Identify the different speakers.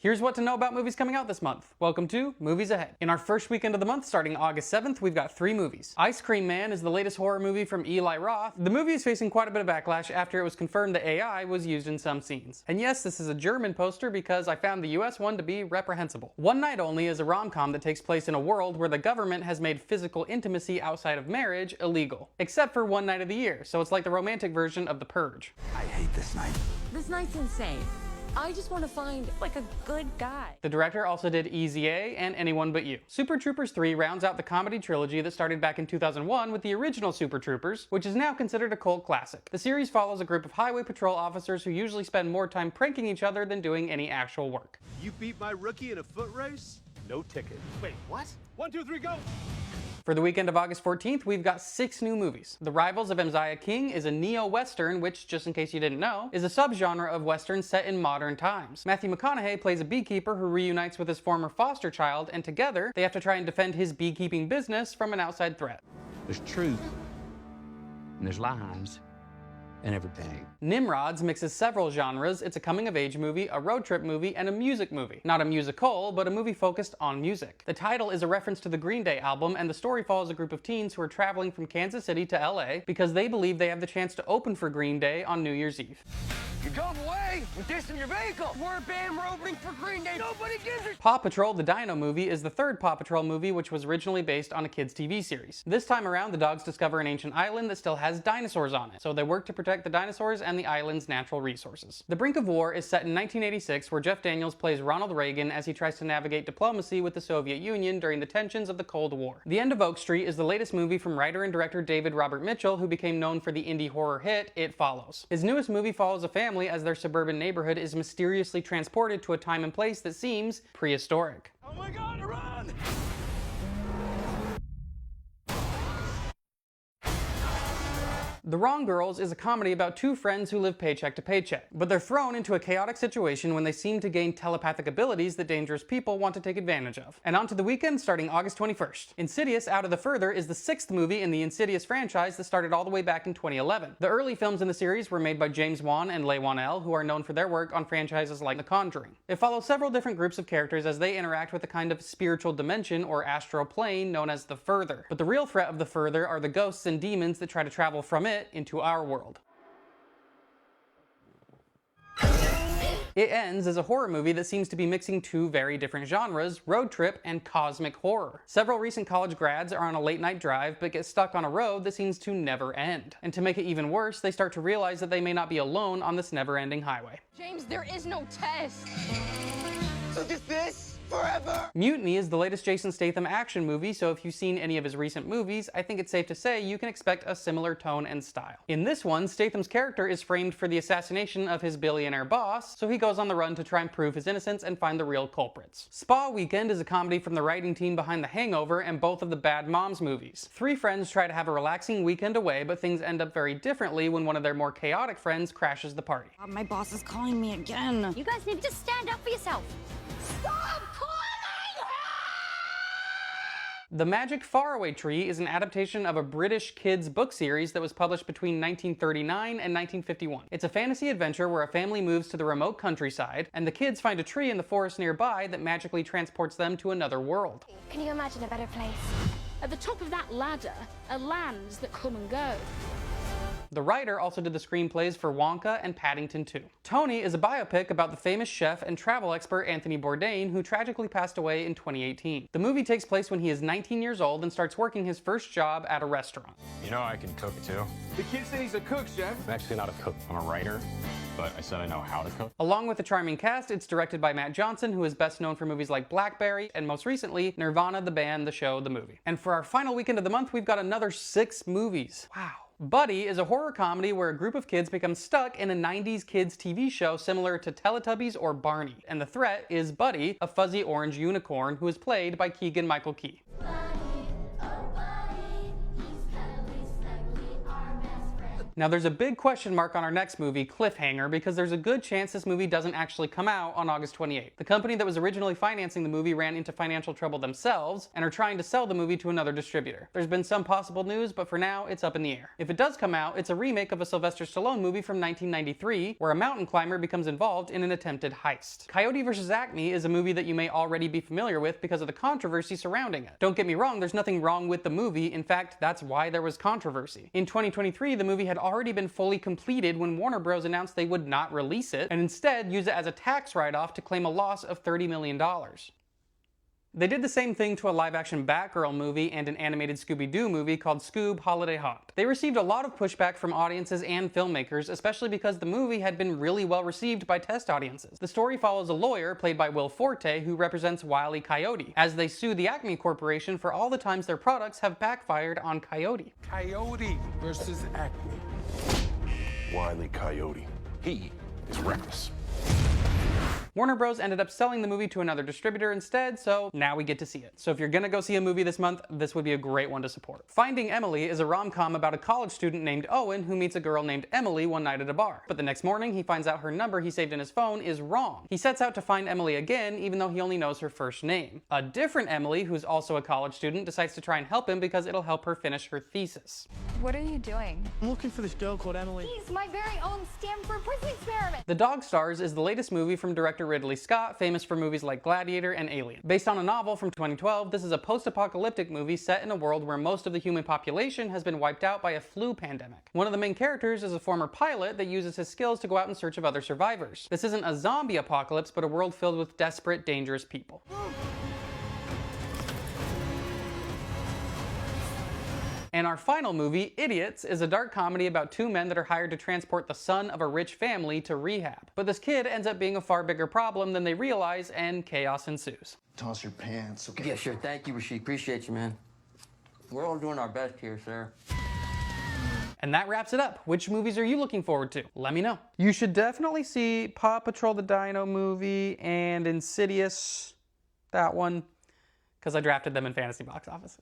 Speaker 1: Here's what to know about movies coming out this month. Welcome to Movies Ahead. In our first weekend of the month, starting August 7th, we've got 3 movies. Ice Cream Man is the latest horror movie from Eli Roth. The movie is facing quite a bit of backlash after it was confirmed that AI was used in some scenes. And yes, this is a German poster because I found the US one to be reprehensible. One Night Only is a rom-com that takes place in a world where the government has made physical intimacy outside of marriage illegal. Except for one night of the year, so it's like the romantic version of The Purge.
Speaker 2: I hate this night.
Speaker 3: This night's insane. I just want to find, like, a good guy.
Speaker 1: The director also did Easy A and Anyone But You. Super Troopers 3 rounds out the comedy trilogy that started back in 2001 with the original Super Troopers, which is now considered a cult classic. The series follows a group of highway patrol officers who usually spend more time pranking each other than doing any actual work.
Speaker 4: You beat my rookie in a foot race? No ticket. Wait, what? 1, 2, 3, go!
Speaker 1: For the weekend of August 14th, we've got 6 new movies. The Rivals of Emziah King is a neo-western, which, just in case you didn't know, is a subgenre of western set in modern times. Matthew McConaughey plays a beekeeper who reunites with his former foster child, and together, they have to try and defend his beekeeping business from an outside threat.
Speaker 2: There's truth, and there's lies, and everything.
Speaker 1: Nimrods mixes several genres. It's a coming-of-age movie, a road trip movie, and a music movie. Not a musical, but a movie focused on music. The title is a reference to the Green Day album, and the story follows a group of teens who are traveling from Kansas City to LA because they believe they have the chance to open for Green Day on New Year's Eve.
Speaker 5: You drove away with this in your vehicle. We're a band, we're opening for Green Day. Nobody gives a...
Speaker 1: Paw Patrol: The Dino Movie is the third Paw Patrol movie, which was originally based on a kids' TV series. This time around, the dogs discover an ancient island that still has dinosaurs on it, so they work to protect the dinosaurs and the island's natural resources. The Brink of War is set in 1986, where Jeff Daniels plays Ronald Reagan as he tries to navigate diplomacy with the Soviet Union during the tensions of the Cold War. The End of Oak Street is the latest movie from writer and director David Robert Mitchell, who became known for the indie horror hit It Follows. His newest movie follows a family as their suburban neighborhood is mysteriously transported to a time and place that seems prehistoric.
Speaker 5: Oh my God, run!
Speaker 1: The Wrong Girls is a comedy about 2 friends who live paycheck to paycheck, but they're thrown into a chaotic situation when they seem to gain telepathic abilities that dangerous people want to take advantage of. And on to the weekend starting August 21st. Insidious Out of the Further is the 6th movie in the Insidious franchise that started all the way back in 2011. The early films in the series were made by James Wan and Leigh Whannell, who are known for their work on franchises like The Conjuring. It follows several different groups of characters as they interact with a kind of spiritual dimension or astral plane known as the Further. But the real threat of the Further are the ghosts and demons that try to travel from it into our world. It Ends is a horror movie that seems to be mixing 2 very different genres, road trip and cosmic horror. Several recent college grads are on a late night drive but get stuck on a road that seems to never end. And to make it even worse, they start to realize that they may not be alone on this never-ending highway.
Speaker 3: James, there is no test.
Speaker 5: So just this? Forever?
Speaker 1: Mutiny is the latest Jason Statham action movie, so if you've seen any of his recent movies, I think it's safe to say you can expect a similar tone and style. In this one, Statham's character is framed for the assassination of his billionaire boss, so he goes on the run to try and prove his innocence and find the real culprits. Spa Weekend is a comedy from the writing team behind The Hangover and both of the Bad Moms movies. 3 friends try to have a relaxing weekend away, but things end up very differently when one of their more chaotic friends crashes the party.
Speaker 3: My boss is calling me again.
Speaker 6: You guys need to stand up for yourself.
Speaker 3: Stop calling!
Speaker 1: The Magic Faraway Tree is an adaptation of a British kids book series that was published between 1939 and 1951. It's a fantasy adventure where a family moves to the remote countryside, and the kids find a tree in the forest nearby that magically transports them to another world.
Speaker 6: Can you imagine a better place?
Speaker 7: At the top of that ladder are lands that come and go.
Speaker 1: The writer also did the screenplays for Wonka and Paddington 2. Tony is a biopic about the famous chef and travel expert Anthony Bourdain, who tragically passed away in 2018. The movie takes place when he is 19 years old and starts working his first job at a restaurant.
Speaker 8: You know I can cook too.
Speaker 4: The kid said he's a cook, chef.
Speaker 8: I'm actually not a cook, I'm a writer, but I said I know how to cook.
Speaker 1: Along with a charming cast, it's directed by Matt Johnson, who is best known for movies like Blackberry, and most recently, Nirvana, the band, the show, the movie. And for our final weekend of the month, we've got another 6 movies. Wow. Buddy is a horror comedy where a group of kids become stuck in a 90s kids TV show similar to Teletubbies or Barney. And the threat is Buddy, a fuzzy orange unicorn who is played by Keegan-Michael Key. Now there's a big question mark on our next movie, Cliffhanger, because there's a good chance this movie doesn't actually come out on August 28th. The company that was originally financing the movie ran into financial trouble themselves and are trying to sell the movie to another distributor. There's been some possible news, but for now, it's up in the air. If it does come out, it's a remake of a Sylvester Stallone movie from 1993, where a mountain climber becomes involved in an attempted heist. Coyote vs. Acme is a movie that you may already be familiar with because of the controversy surrounding it. Don't get me wrong, there's nothing wrong with the movie. In fact, that's why there was controversy. In 2023, the movie had already been fully completed when Warner Bros. Announced they would not release it, and instead use it as a tax write-off to claim a loss of $30 million. They did the same thing to a live-action Batgirl movie and an animated Scooby-Doo movie called Scoob! Holiday Haunt. They received a lot of pushback from audiences and filmmakers, especially because the movie had been really well received by test audiences. The story follows a lawyer, played by Will Forte, who represents Wile E. Coyote, as they sue the Acme Corporation for all the times their products have backfired on Coyote.
Speaker 9: Coyote versus Acme.
Speaker 4: Wile E. Coyote. He is reckless.
Speaker 1: Warner Bros. Ended up selling the movie to another distributor instead, so now we get to see it. So if you're gonna go see a movie this month, this would be a great one to support. Finding Emily is a rom-com about a college student named Owen who meets a girl named Emily one night at a bar. But the next morning, he finds out her number he saved in his phone is wrong. He sets out to find Emily again, even though he only knows her first name. A different Emily, who's also a college student, decides to try and help him because it'll help her finish her thesis.
Speaker 6: What are you doing?
Speaker 5: I'm looking for this girl called Emily.
Speaker 6: He's my very own Stanford prison experiment.
Speaker 1: The Dog Stars is the latest movie from director Ridley Scott, famous for movies like Gladiator and Alien. Based on a novel from 2012, this is a post-apocalyptic movie set in a world where most of the human population has been wiped out by a flu pandemic. One of the main characters is a former pilot that uses his skills to go out in search of other survivors. This isn't a zombie apocalypse, but a world filled with desperate, dangerous people. And our final movie, Idiots, is a dark comedy about two men that are hired to transport the son of a rich family to rehab. But this kid ends up being a far bigger problem than they realize, and chaos ensues.
Speaker 10: Toss your pants, okay?
Speaker 5: Yeah, sure. Thank you, Rashid. Appreciate you, man. We're all doing our best here, sir.
Speaker 1: And that wraps it up. Which movies are you looking forward to? Let me know. You should definitely see Paw Patrol the Dino movie and Insidious, that one, because I drafted them in Fantasy Box Office.